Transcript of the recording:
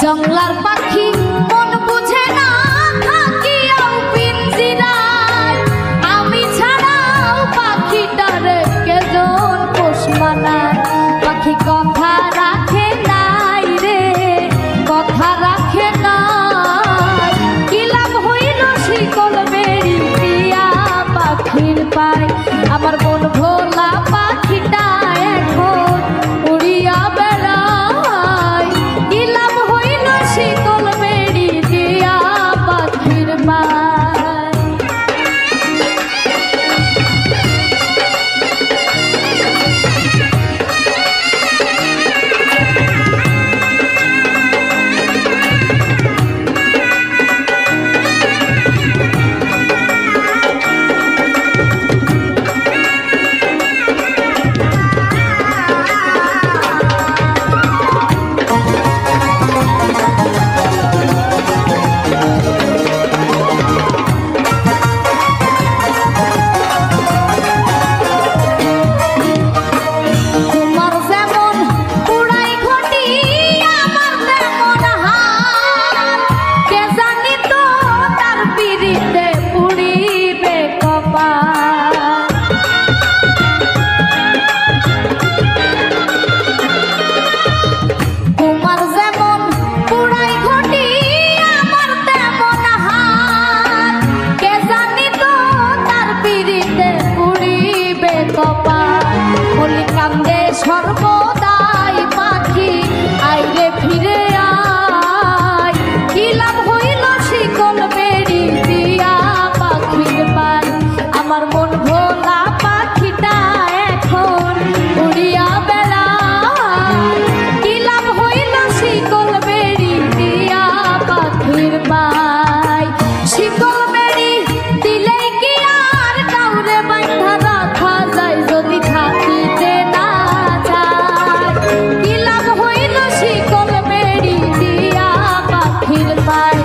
জংলার পাখি মন বুঝে না থাকিয়াও পিঞ্জিরায়, আমি ছাড়াও পাখিটারে কেজন পোষ মানায়। পাখি কথা রাখে নাই রে, কথা রাখে নাই, কি লাভ হইল শিকল বেড়ি দিয়া পাখির পায়। আমার মন ভোলা পাখিটা এখন উড়িয়া বেড়ায়, কি লাভ হইল শিকল বেড়ি দিয়া পাখির পায়। সর্বদাই পাখি আইরে ফিরে আয়, কি লাভ হইল শিকল বেড়ি দিয়া পাখির পায়। আমার মন ভোলা পাখিটা এখন উড়িয়া বেড়ায়, কি লাভ হইল শিকল বেড়ি দিয়া পাখির পায়। শিকল বেড়ি দিলে কি আর কাউরে বাঁধা রাখা যায়, যদি থাকিতে না কি লাভ হইল শিকল বেড়ি দিয়া পাখির পায়।